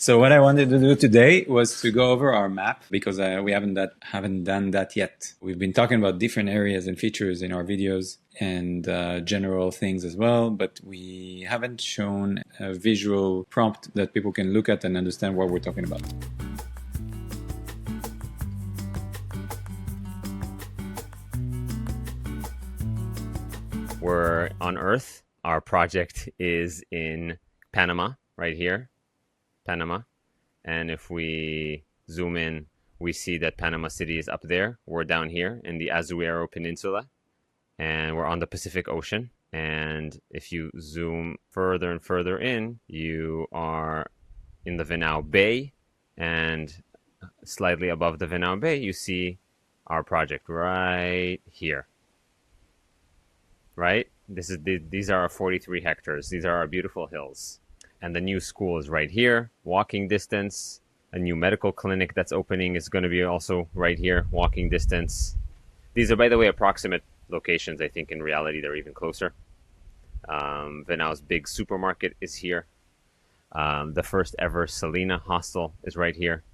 So what I wanted to do today was to go over our map because we haven't done that yet. We've been talking about different areas and features in our videos and general things as well, but we haven't shown a visual prompt that people can look at and understand what we're talking about. We're on Earth. Our project is in Panama, right here, Panama. And if we zoom in, we see that Panama City is up there. We're down here in the Azuero Peninsula, and we're on the Pacific Ocean. And if you zoom further and further in, you are in the Venao Bay, and slightly above the Venao Bay, you see our project right here. Right? These are our 43 hectares. These are our beautiful hills. And the new school is right here, walking distance. A new medical clinic that's opening is going to be also right here, walking distance. These are, by the way, approximate locations. I think in reality they're even closer. Venao's big supermarket is here. The first ever Selena hostel is right here.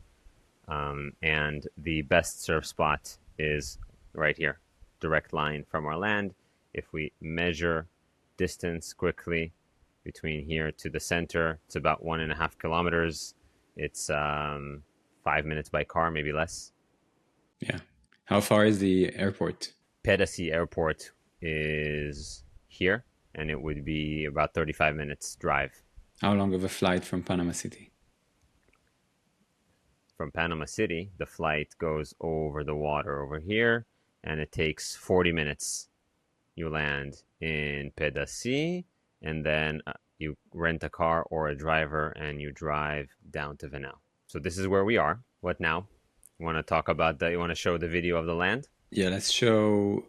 And the best surf spot is right here, direct line from our land. If we measure distance quickly between here to the center, it's about 1.5 kilometers. It's 5 minutes by car, maybe less. Yeah. How far is the airport? Pedasi Airport is here, and it would be about 35 minutes drive. How long of a flight from Panama City? From Panama City, the flight goes over the water over here, and it takes 40 minutes. You land in Pedasi, and then you rent a car or a driver, and you drive down to Venao. So this is where we are. What now? You want to talk about that? You want to show the video of the land? Yeah, let's show.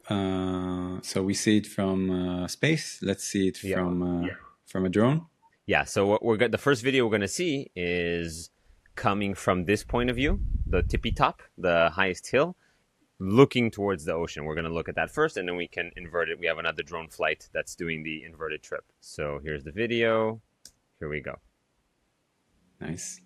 So we see it from space. Let's see it from a drone. Yeah. So what the first video we're going to see is coming from this point of view, the tippy top, the highest hill, looking towards the ocean. We're going to look at that first, and then we can invert it. We have another drone flight that's doing the inverted trip. So here's the video. Here we go. Nice.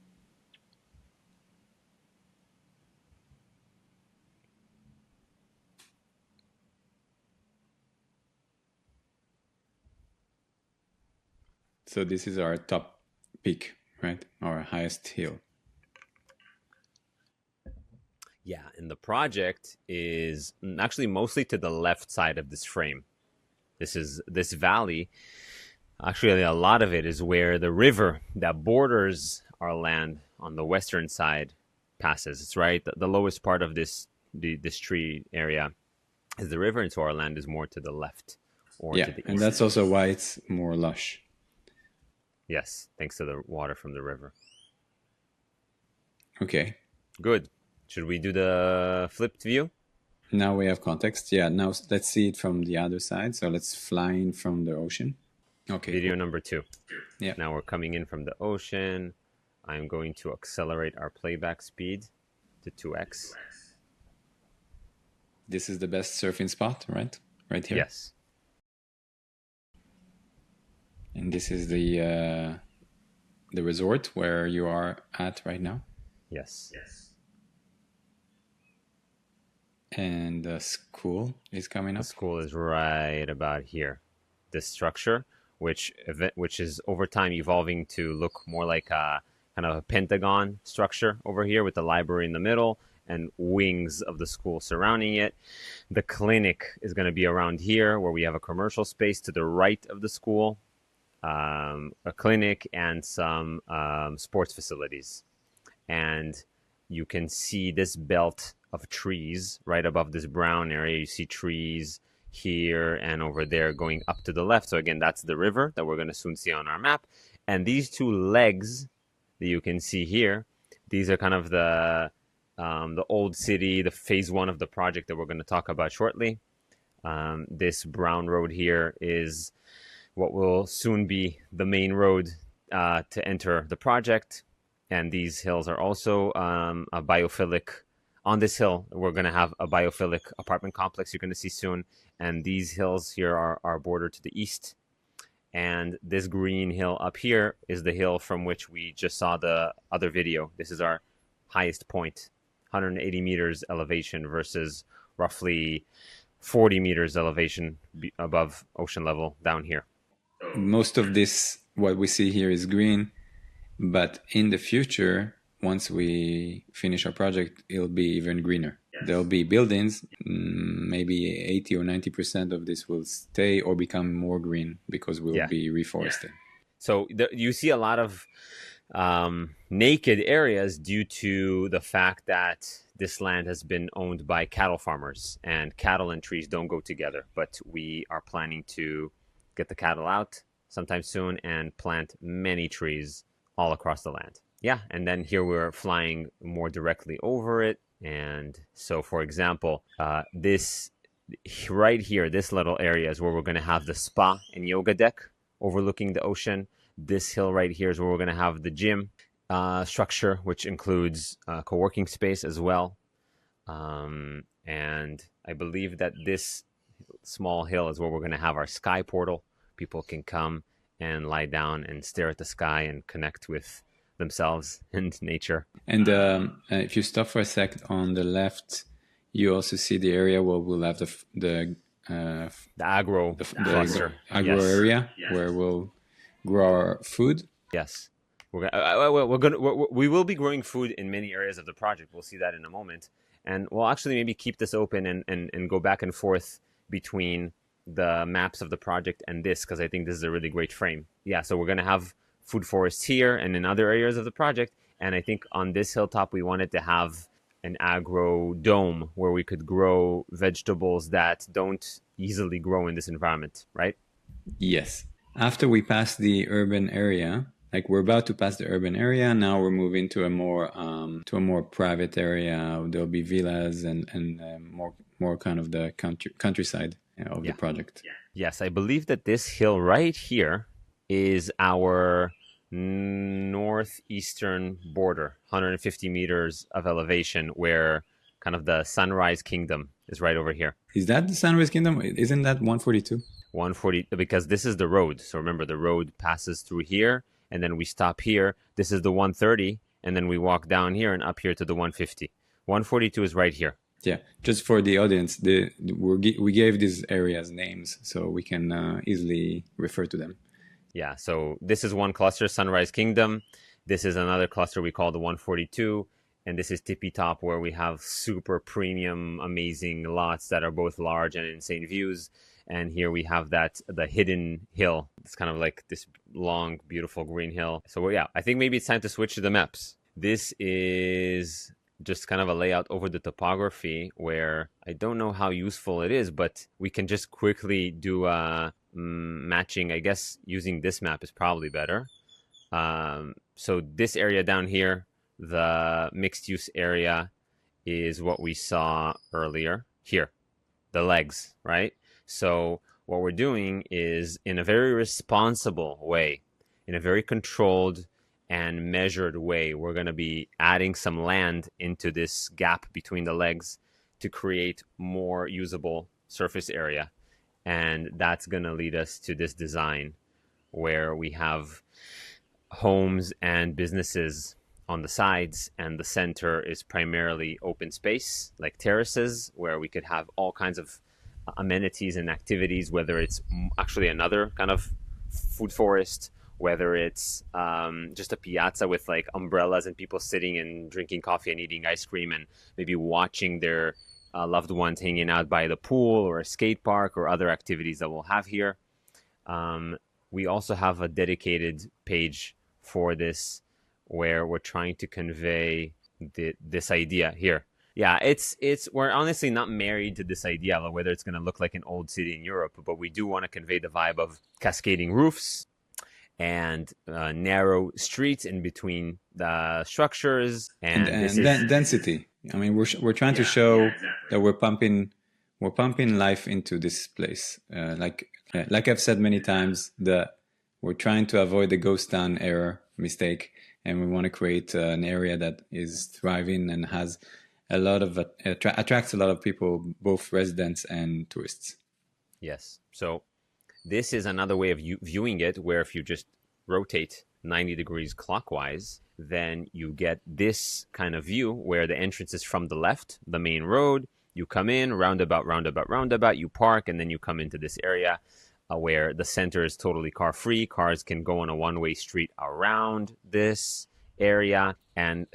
So this is our top peak, right? Our highest hill. Yeah, and the project is actually mostly to the left side of this frame. This valley. Actually, a lot of it is where the river that borders our land on the western side passes. It's right. The lowest part of this tree area is the river, and so our land is more to the left or to the east. And that's also why it's more lush. Yes, thanks to the water from the river. Okay. Good. Should we do the flipped view? Now we have context. Yeah, now let's see it from the other side. So let's fly in from the ocean. Okay. Video number 2. Yeah. Now we're coming in from the ocean. I'm going to accelerate our playback speed to 2x. This is the best surfing spot, right? Right here. Yes. And this is the resort where you are at right now. Yes. And the school is coming up. The school is right about here. This structure, which is over time evolving to look more like a kind of a pentagon structure over here with the library in the middle and wings of the school surrounding it. The clinic is going to be around here where we have a commercial space to the right of the school, a clinic, and some sports facilities. And you can see this belt of trees right above this brown area. You see trees here and over there going up to the left. So again, that's the river that we're going to soon see on our map. And these two legs that you can see here, these are kind of the old city, the phase 1 of the project that we're going to talk about shortly. This brown road here is what will soon be the main road to enter the project. And these hills are also a biophilic. On this hill, we're going to have a biophilic apartment complex you're going to see soon. And these hills here are bordered to the east. And this green hill up here is the hill from which we just saw the other video. This is our highest point, 180 meters elevation versus roughly 40 meters elevation above ocean level down here. Most of this, what we see here, is green, but in the future, once we finish our project, it'll be even greener. There'll be buildings, maybe 80 or 90% of this will stay or become more green because we'll be reforesting. So you see a lot of naked areas due to the fact that this land has been owned by cattle farmers, and cattle and trees don't go together. But we are planning to get the cattle out sometime soon and plant many trees all across the land. Yeah, and then here we're flying more directly over it. And so, for example, this right here, this little area is where we're going to have the spa and yoga deck overlooking the ocean. This hill right here is where we're going to have the gym structure, which includes co-working space as well. And I believe that this small hill is where we're going to have our sky portal. People can come and lie down and stare at the sky and connect with themselves and nature. And if you stop for a sec on the left, you also see the area where we'll have the agro cluster, agro area where we'll grow our food. Yes, we will be growing food in many areas of the project. We'll see that in a moment, and we'll actually maybe keep this open and go back and forth between the maps of the project and this, because I think this is a really great frame. Yeah, so we're going to have food forests here and in other areas of the project. And I think on this hilltop, we wanted to have an agro dome where we could grow vegetables that don't easily grow in this environment, right? Yes. After we pass the urban area, like we're about to pass the urban area, now we're moving to a more private area. There'll be villas and more kind of the countryside of the project. Yes, I believe that this hill right here is our northeastern border, 150 meters of elevation, where kind of the Sunrise Kingdom is right over here. Is that the Sunrise Kingdom? Isn't that 142? 140, because this is the road. So remember, the road passes through here, and then we stop here. This is the 130, and then we walk down here and up here to the 150. 142 is right here. Yeah, just for the audience, we gave these areas names so we can easily refer to them. Yeah, so this is one cluster, Sunrise Kingdom. This is another cluster we call the 142. And this is Tippy Top, where we have super premium, amazing lots that are both large and insane views. And here we have the hidden hill. It's kind of like this long, beautiful green hill. So yeah, I think maybe it's time to switch to the maps. This is just kind of a layout over the topography where I don't know how useful it is, but we can just quickly do matching. I guess using this map is probably better. So this area down here, the mixed use area, is what we saw earlier here, the legs, right? So what we're doing is, in a very responsible way, in a very controlled and measured way, we're going to be adding some land into this gap between the legs to create more usable surface area. And that's going to lead us to this design where we have homes and businesses on the sides, and the center is primarily open space, like terraces, where we could have all kinds of amenities and activities, whether it's actually another kind of food forest, whether it's just a piazza with like umbrellas and people sitting and drinking coffee and eating ice cream and maybe watching their loved ones hanging out by the pool or a skate park or other activities that we'll have here. We also have a dedicated page for this where we're trying to convey this idea here. Yeah, we're honestly not married to this idea of whether it's going to look like an old city in Europe, but we do want to convey the vibe of cascading roofs and narrow streets in between the structures and density. I mean, we're trying to show that we're pumping life into this place. Like I've said many times, we're trying to avoid the ghost town error mistake, and we want to create an area that is thriving and has a lot of attracts a lot of people, both residents and tourists. Yes. So This is another way of viewing it, where if you just rotate 90 degrees clockwise, then you get this kind of view where the entrance is from the left, the main road. You come in, roundabout, roundabout, roundabout, you park, and then you come into this area where the center is totally car free. Cars can go on a one-way street around this area. And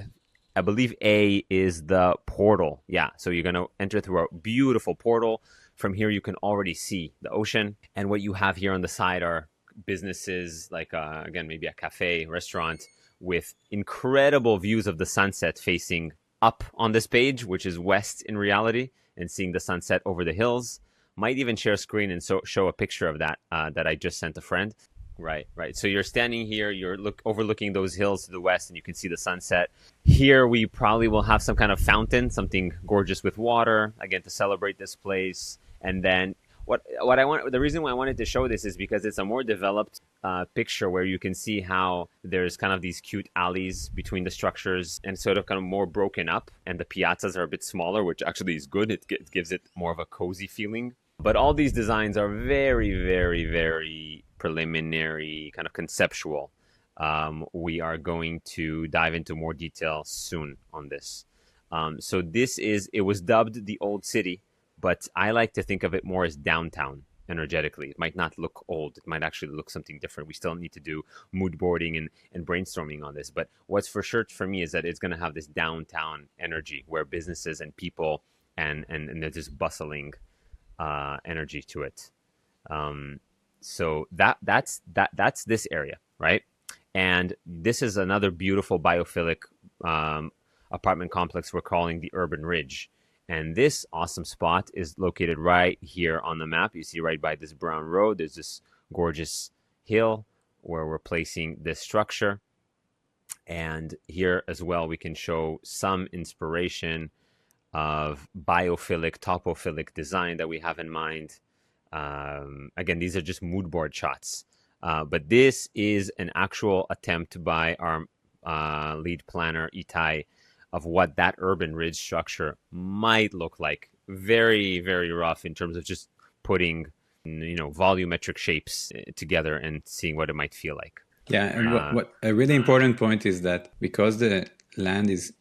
I believe A is the portal. Yeah, so you're going to enter through a beautiful portal. From here, you can already see the ocean. And what you have here on the side are businesses like, again, maybe a cafe, restaurant, with incredible views of the sunset facing up on this page, which is west in reality, and seeing the sunset over the hills. Might even share a screen and show a picture of that that I just sent a friend. Right. So you're standing here, you're overlooking those hills to the west, and you can see the sunset. Here we probably will have some kind of fountain, something gorgeous with water, again, to celebrate this place. And then the reason why I wanted to show this is because it's a more developed picture where you can see how there's kind of these cute alleys between the structures and sort of kind of more broken up, and the piazzas are a bit smaller, which actually is good. It gives it more of a cozy feeling. But all these designs are very, very, very preliminary, kind of conceptual. We are going to dive into more detail soon on this. So it was dubbed the Old City, but I like to think of it more as downtown energetically. It might not look old. It might actually look something different. We still need to do mood boarding and brainstorming on this. But what's for sure for me is that it's going to have this downtown energy where businesses and people and there's this bustling energy to it. So that's this area, right? And this is another beautiful biophilic apartment complex we're calling the Urban Ridge. And this awesome spot is located right here on the map. You see right by this brown road, there's this gorgeous hill where we're placing this structure. And here as well, we can show some inspiration of biophilic, topophilic design that we have in mind. Again, these are just mood board shots. But this is an actual attempt by our lead planner, Itai, of what that urban ridge structure might look like. Very, very rough in terms of just putting, volumetric shapes together and seeing what it might feel like. Yeah, and what a really important point is that because the land is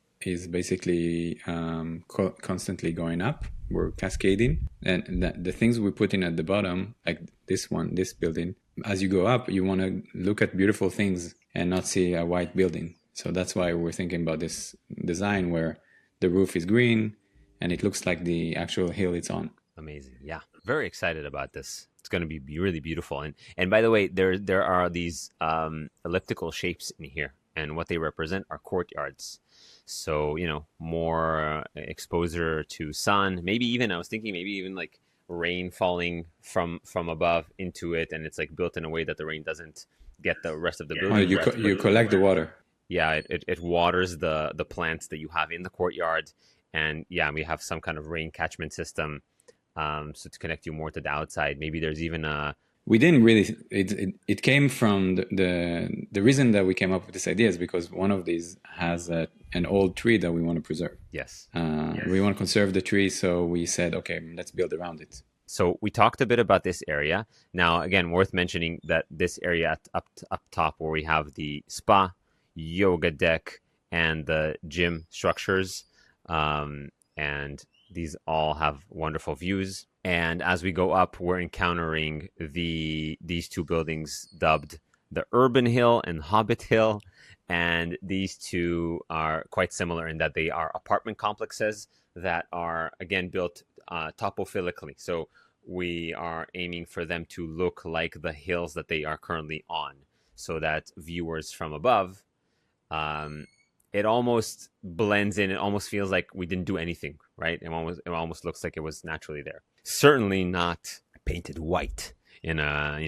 basically constantly going up, we're cascading, and the things we put in at the bottom, like this building, as you go up, you want to look at beautiful things and not see a white building. So that's why we're thinking about this design where the roof is green and it looks like the actual hill it's on. Amazing. Yeah. Very excited about this. It's going to be really beautiful. And by the way, there are these elliptical shapes in here, and what they represent are courtyards. So, more exposure to sun, I was thinking maybe even like rain falling from above into it. And it's like built in a way that the rain doesn't get the rest of the building. You collect the water. Yeah, it waters the plants that you have in the courtyard. And yeah, we have some kind of rain catchment system. So to connect you more to the outside. Maybe there's even we didn't really, it came from the reason that we came up with this idea is because one of these has an old tree that we want to preserve. Yes. We want to conserve the tree. So we said, okay, let's build around it. So we talked a bit about this area. Now, again, worth mentioning that this area up top where we have the spa, yoga deck, and the gym structures. And these all have wonderful views. And as we go up, we're encountering these two buildings dubbed the Urban Hill and Hobbit Hill. And these two are quite similar in that they are apartment complexes that are, again, built topophilically. So we are aiming for them to look like the hills that they are currently on, so that viewers from above, it almost blends in. It almost feels like we didn't do anything, right? It almost looks like it was naturally there. Certainly not painted white in a,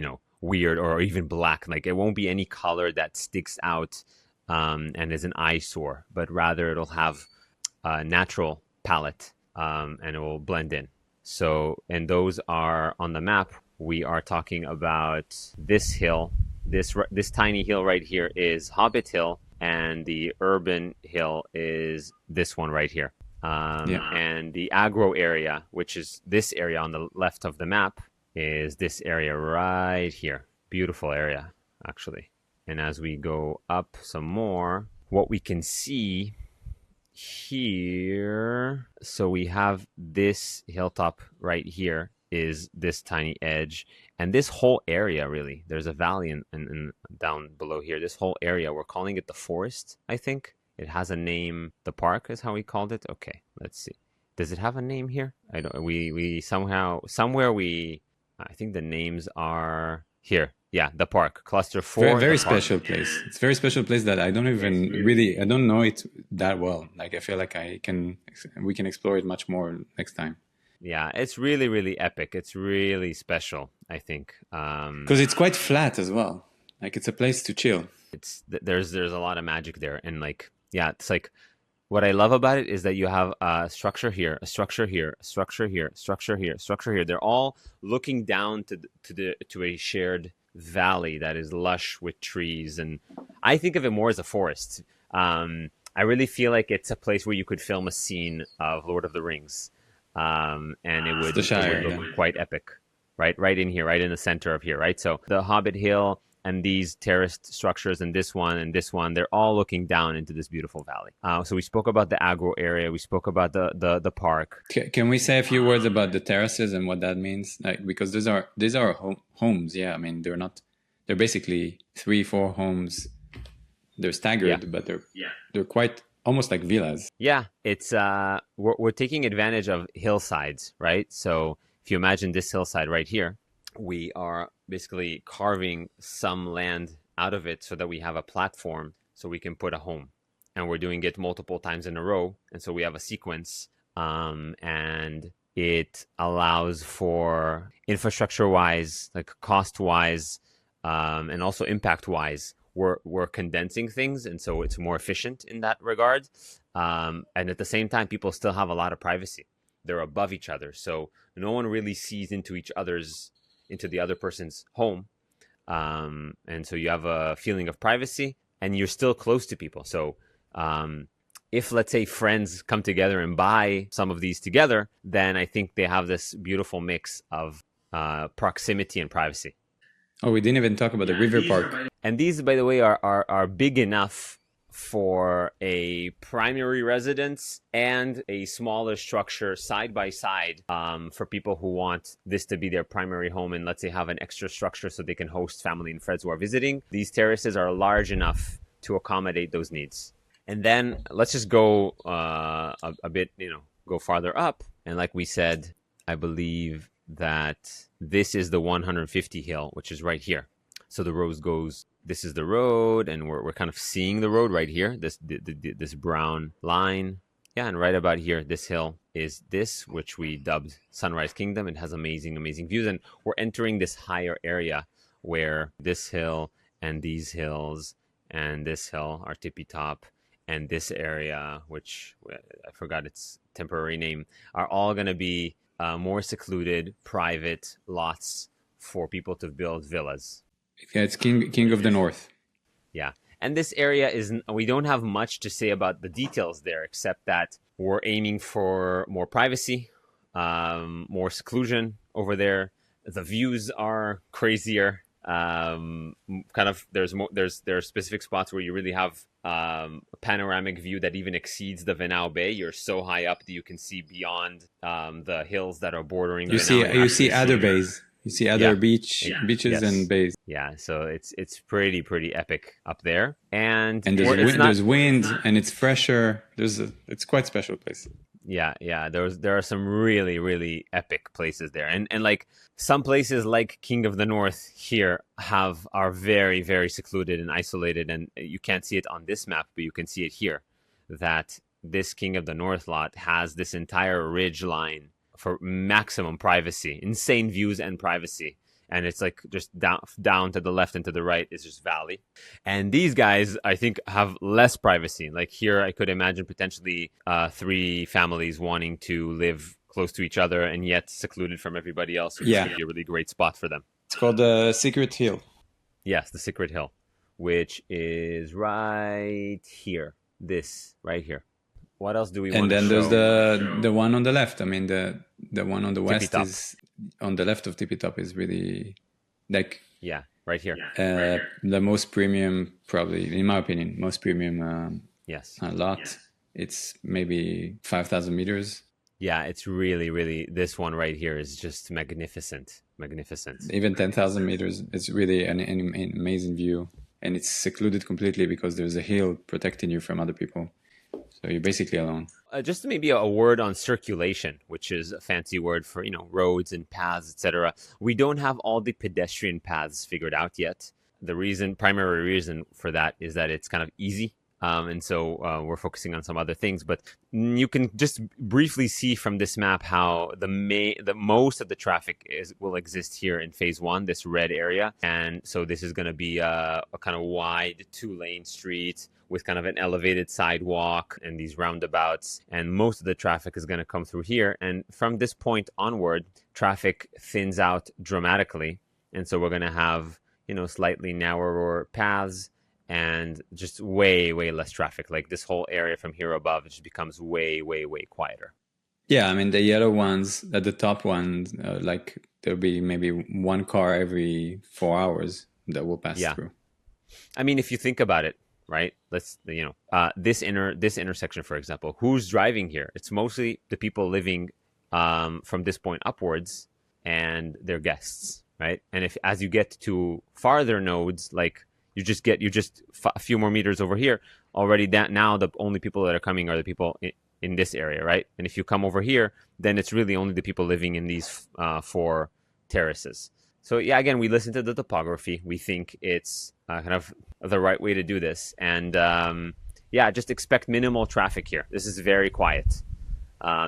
weird or even black. Like it won't be any color that sticks out and is an eyesore, but rather it'll have a natural palette and it will blend in. So, and those are on the map. We are talking about this hill. This tiny hill right here is Hobbit Hill, and the Urban Hill is this one right here. And the agro area, which is this area on the left of the map, is this area right here. Beautiful area, actually. And as we go up some more, what we can see here, so we have this hilltop right here is this tiny edge, and this whole area, really, there's a valley in down below here. This whole area, we're calling it the forest, I think. It has a name. The park is how we called it. Okay, let's see. Does it have a name here? I don't. We somehow somewhere we. I think the names are here. Yeah, the park, cluster Very, 4. very The park. special place. It's a very special place that I don't even really, I don't know it that well. Like I feel like we can explore it much more next time. Yeah, it's really, really epic. It's really special, I think. Because it's quite flat as well. Like it's a place to chill. There's a lot of magic there, and like, yeah, it's like, what I love about it is that you have a structure here, a structure here, a structure here, a structure here, a structure here. They're all looking down to a shared valley that is lush with trees, and I think of it more as a forest. I really feel like it's a place where you could film a scene of Lord of the Rings, and it Shire, would look quite epic, right in here, right in the center of here, right. So the Hobbit Hill and these terraced structures and this one, they're all looking down into this beautiful valley. So we spoke about the agro area. We spoke about the park. Can we say a few words about the terraces and what that means? Like, because these are homes. Yeah, I mean, they're basically 3-4 homes. They're staggered, but they're quite almost like villas. Yeah, it's we're taking advantage of hillsides, right? So if you imagine this hillside right here, we are basically carving some land out of it so that we have a platform so we can put a home, and we're doing it multiple times in a row, and so we have a sequence, and it allows for infrastructure wise, like cost wise, and also impact wise, we're condensing things, and so it's more efficient in that regard, and at the same time people still have a lot of privacy. They're above each other, so no one really sees into the other person's home, and so you have a feeling of privacy, and you're still close to people. So if, let's say, friends come together and buy some of these together, then I think they have this beautiful mix of proximity and privacy. Oh, we didn't even talk about the river park. And these, by the way, are big enough for a primary residence and a smaller structure side by side, for people who want this to be their primary home and, let's say, have an extra structure so they can host family and friends who are visiting. These terraces are large enough to accommodate those needs. And then let's just go a bit, go farther up. And like we said, I believe that this is the 150 hill, which is right here. So the road goes, this is the road, and we're kind of seeing the road right here, this brown line. Yeah, and right about here, this hill is this, which we dubbed Sunrise Kingdom. It has amazing, amazing views, and we're entering this higher area where this hill and these hills and this hill are tippy top, and this area, which I forgot its temporary name, are all going to be more secluded, private lots for people to build villas. Yeah, it's King of the North. Yeah. And this area we don't have much to say about the details there, except that we're aiming for more privacy, more seclusion over there. The views are crazier. Kind of, there are specific spots where you really have a panoramic view that even exceeds the Venao Bay. You're so high up that you can see beyond the hills that are bordering. You see other bays. You see other beaches and bays. Yeah, so it's pretty epic up there, and there's wind and it's fresher. It's quite special place. Yeah. There are some really epic places there, and like some places like King of the North here are very, very secluded and isolated, and you can't see it on this map, but you can see it here. That this King of the North lot has this entire ridge line for maximum privacy, insane views and privacy. And it's like just down to the left and to the right is just valley. And these guys, I think, have less privacy. Like here, I could imagine potentially 3 families wanting to live close to each other and yet secluded from everybody else. Which would be a really great spot for them. It's called the Secret Hill. Yes, the Secret Hill, which is right here. This right here. What else do we want to show? And then there's the one on the left. I mean, the one on the west is on the left of Tippy Top is really like Yeah, right here. the most premium, probably in my opinion, most premium Yes. lot. It's maybe 5,000 meters. Yeah, it's really, really, this one right here is just magnificent. Magnificent. Even 10,000 meters. It's really an amazing view. And it's secluded completely because there's a hill protecting you from other people. So you're basically alone. Just maybe a word on circulation, which is a fancy word for, roads and paths, etc. We don't have all the pedestrian paths figured out yet. The primary reason for that is that it's kind of easy. And so we're focusing on some other things, but you can just briefly see from this map how the most of the traffic will exist here in phase one, this red area. And so this is going to be a kind of wide 2-lane street with kind of an elevated sidewalk and these roundabouts. And most of the traffic is going to come through here. And from this point onward, traffic thins out dramatically. And so we're going to have, slightly narrower paths and just way, way less traffic. Like this whole area from here above, it just becomes way, way, way quieter. Yeah, I mean, the yellow ones, at the top ones, like there'll be maybe one car every 4 hours that will pass through. I mean, if you think about it, right? Let's, this intersection, for example, who's driving here? It's mostly the people living from this point upwards and their guests, right? And as you get to farther nodes, like you just a few more meters over here already, that now the only people that are coming are the people in this area, right? And if you come over here, then it's really only the people living in these 4 terraces. So yeah, again, we listen to the topography. We think it's kind of the right way to do this. And just expect minimal traffic here. This is very quiet.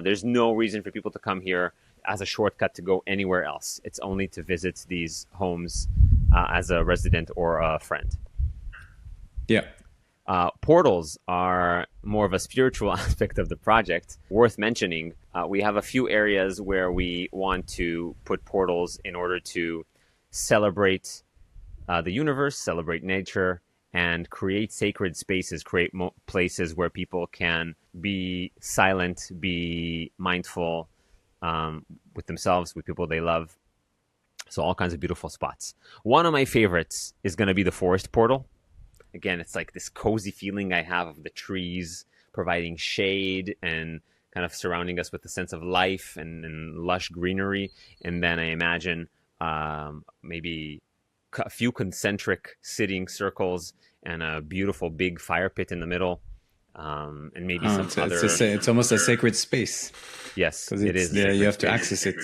There's no reason for people to come here as a shortcut to go anywhere else. It's only to visit these homes as a resident or a friend. Yeah. Portals are more of a spiritual aspect of the project. Worth mentioning, we have a few areas where we want to put portals in order to celebrate the universe, celebrate nature, and create sacred spaces, create places where people can be silent, be mindful with themselves, with people they love. So all kinds of beautiful spots. One of my favorites is going to be the forest portal. Again, it's like this cozy feeling I have of the trees providing shade and kind of surrounding us with a sense of life and lush greenery. And then I imagine maybe a few concentric sitting circles and a beautiful big fire pit in the middle. And maybe it's almost a sacred space. Yes, it is. You have to access it.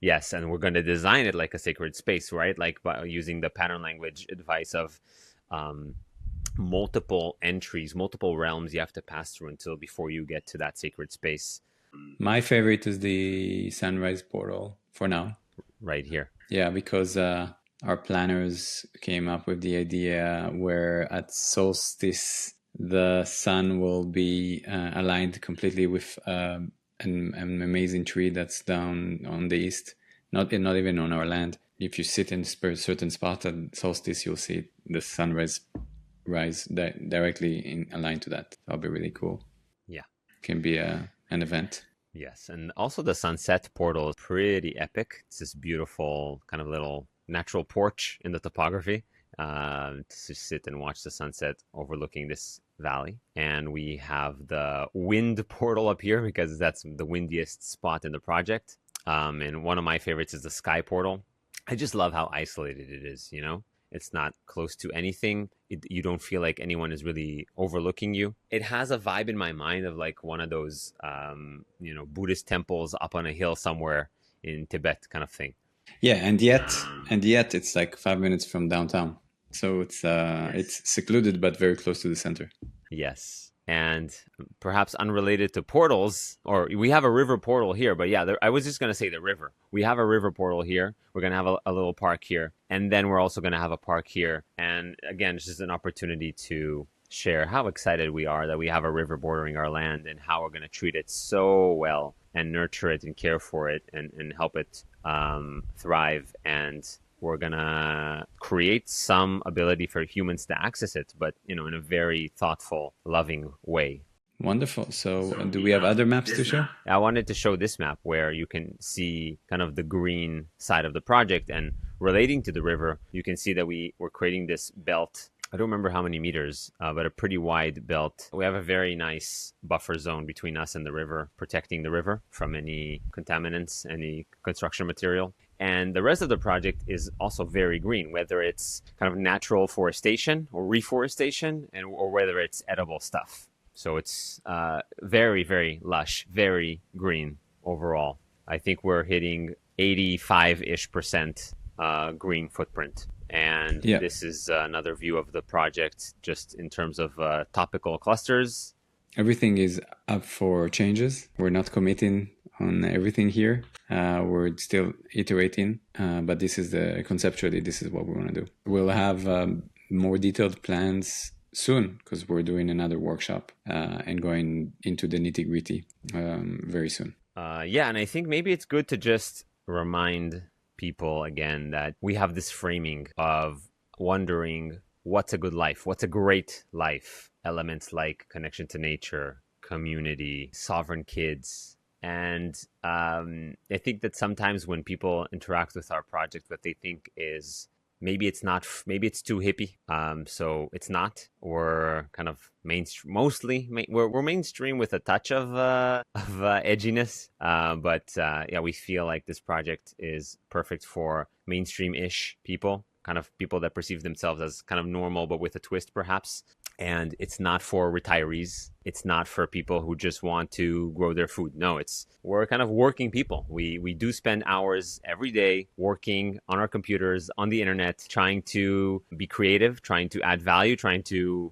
Yes, and we're going to design it like a sacred space, right? Like by using the pattern language advice of multiple entries, multiple realms you have to pass through before you get to that sacred space. My favorite is the sunrise portal for now. Right here. Yeah, because our planners came up with the idea where at solstice the sun will be aligned completely with an amazing tree that's down on the east, not even on our land. If you sit in a certain spot at solstice, you'll see the sunrise rise directly aligned to that. That'll be really cool. Yeah, can be an event. Yes, and also the sunset portal is pretty epic. It's this beautiful kind of little natural porch in the topography to sit and watch the sunset overlooking this valley. And we have the wind portal up here because that's the windiest spot in the project. And one of my favorites is the sky portal. I just love how isolated it is, It's not close to anything. You don't feel like anyone is really overlooking you. It has a vibe in my mind of like one of those, Buddhist temples up on a hill somewhere in Tibet kind of thing. Yeah, and yet it's like 5 minutes from downtown. So it's secluded but very close to the center. Yes. And perhaps unrelated to portals, or we have a river portal here, but yeah, I was just going to say the river. We have a river portal here. We're going to have a little park here. And then we're also going to have a park here. And again, it's just an opportunity to share how excited we are that we have a river bordering our land and how we're going to treat it so well and nurture it and care for it and help it thrive. And we're going to create some ability for humans to access it, but, in a very thoughtful, loving way. Wonderful. So, So do we we have have other maps to this show? map. I wanted to show this map where you can see kind of the green side of the project, and relating to the river, you can see that we're creating this belt. I don't remember how many meters, but a pretty wide belt. We have a very nice buffer zone between us and the river, protecting the river from any contaminants, any construction material. And the rest of the project is also very green, whether it's kind of natural forestation or reforestation, or whether it's edible stuff. So it's very, very lush, very green overall. I think we're hitting 85-ish% green footprint. And Yeah. this is another view of the project just in terms of topical clusters. Everything is up for changes. We're not committing on everything here. We're still iterating, but this is conceptually, this is what we want to do. We'll have more detailed plans soon because we're doing another workshop and going into the nitty gritty very soon. Yeah, and I think maybe it's good to just remind people again that we have this framing of wondering what's a good life, what's a great life. Elements like connection to nature, community, sovereign kids. And I think that sometimes when people interact with our project, what they think is maybe it's not, maybe it's too hippie. So it's not. We're kind of mainstream, mostly we're mainstream with a touch of edginess. But yeah, we feel like this project is perfect for mainstream-ish people, kind of people that perceive themselves as kind of normal, but with a twist perhaps. And it's not for retirees. It's not for people who just want to grow their food. No, we're kind of working people. We do spend hours every day working on our computers, on the internet, trying to be creative, trying to add value, trying to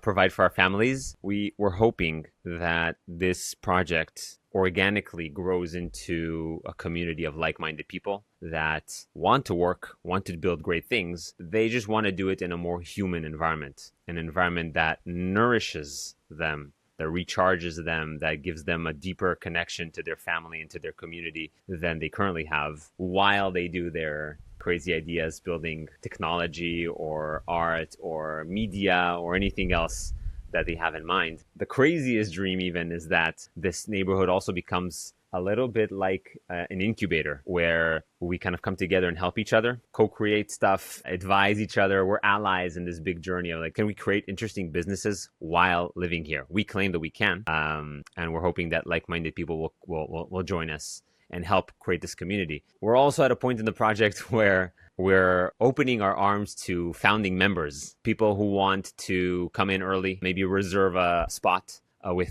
provide for our families. We're hoping that this project organically grows into a community of like-minded people that want to work, want to build great things. They just want to do it in a more human environment, an environment that nourishes them, that recharges them, that gives them a deeper connection to their family and to their community than they currently have, while they do their crazy ideas, building technology or art or media or anything else that they have in mind. The craziest dream even is that this neighborhood also becomes a little bit like an incubator where we kind of come together and help each other, co-create stuff, advise each other. We're allies in this big journey of like, can we create interesting businesses while living here? We claim that we can, and we're hoping that like-minded people will join us and help create this community. We're also at a point in the project where we're opening our arms to founding members, people who want to come in early, maybe reserve a spot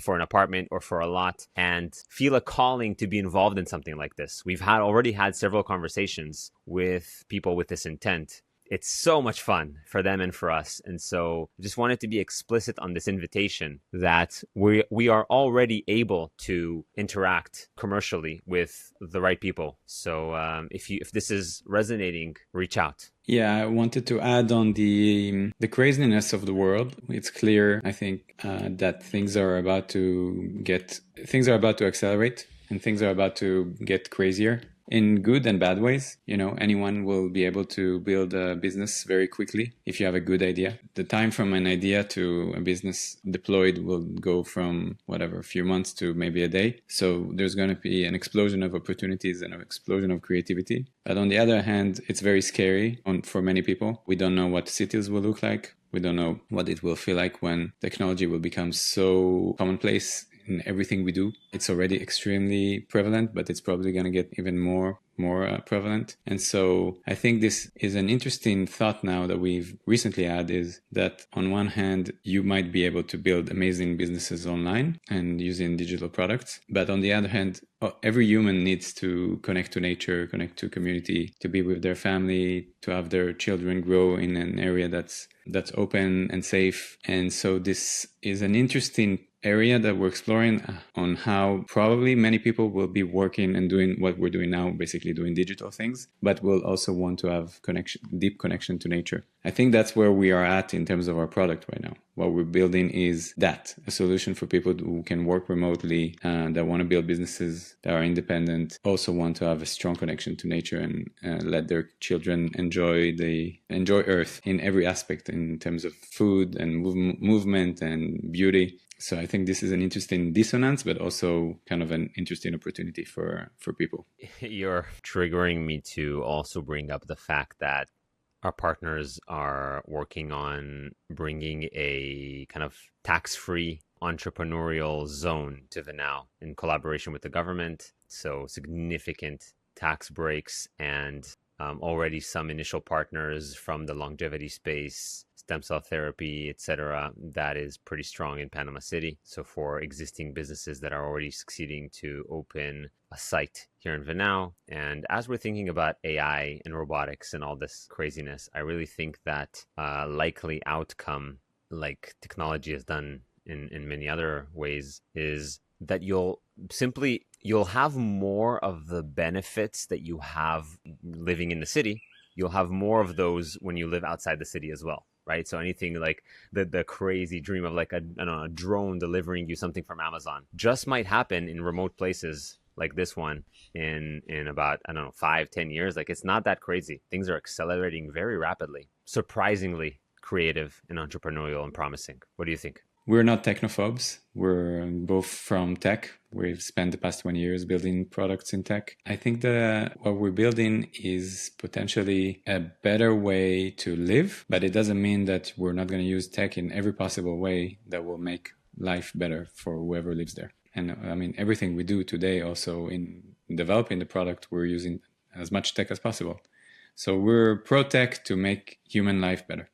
for an apartment or for a lot, and feel a calling to be involved in something like this. We've already had several conversations with people with this intent. It's so much fun for them and for us. And so I just wanted to be explicit on this invitation that we are already able to interact commercially with the right people. So if this is resonating, reach out. Yeah, I wanted to add on the craziness of the world. It's clear, I think, that things are about to accelerate and things are about to get crazier in good and bad ways. You know, anyone will be able to build a business very quickly if you have a good idea. The time from an idea to a business deployed will go from a few months to maybe a day. So there's going to be an explosion of opportunities and an explosion of creativity. But on the other hand, it's very scary for many people. We don't know what cities will look like. We don't know what it will feel like when technology will become so commonplace in everything we do. It's already extremely prevalent, but it's probably going to get even more prevalent. And so I think this is an interesting thought now that we've recently had, is that on one hand, you might be able to build amazing businesses online and using digital products. But on the other hand, every human needs to connect to nature, connect to community, to be with their family, to have their children grow in an area that's open and safe. And so this is an interesting area that we're exploring on how probably many people will be working and doing what we're doing now, basically doing digital things, but will also want to have deep connection to nature. I think that's where we are at in terms of our product right now. What we're building is a solution for people who can work remotely, that want to build businesses that are independent, also want to have a strong connection to nature and let their children enjoy Earth in every aspect in terms of food and movement and beauty. So I think this is an interesting dissonance, but also kind of an interesting opportunity for people. You're triggering me to also bring up the fact that our partners are working on bringing a kind of tax-free entrepreneurial zone to Venao in collaboration with the government. So significant tax breaks and already some initial partners from the longevity space, stem cell therapy, etc. That is pretty strong in Panama City. So for existing businesses that are already succeeding to open a site here in Venao, and as we're thinking about AI and robotics and all this craziness, I really think that likely outcome, like technology has done in many other ways, is that you'll have more of the benefits that you have living in the city. You'll have more of those when you live outside the city as well, right? So anything like the crazy dream of like a drone delivering you something from Amazon just might happen in remote places like this one in about, I don't know, 5-10 years. Like, it's not that crazy. Things are accelerating very rapidly, surprisingly creative and entrepreneurial and promising. What do you think? We're not technophobes. We're both from tech. We've spent the past 20 years building products in tech. I think that what we're building is potentially a better way to live, but it doesn't mean that we're not going to use tech in every possible way that will make life better for whoever lives there. And I mean, everything we do today also in developing the product, we're using as much tech as possible. So we're pro tech to make human life better.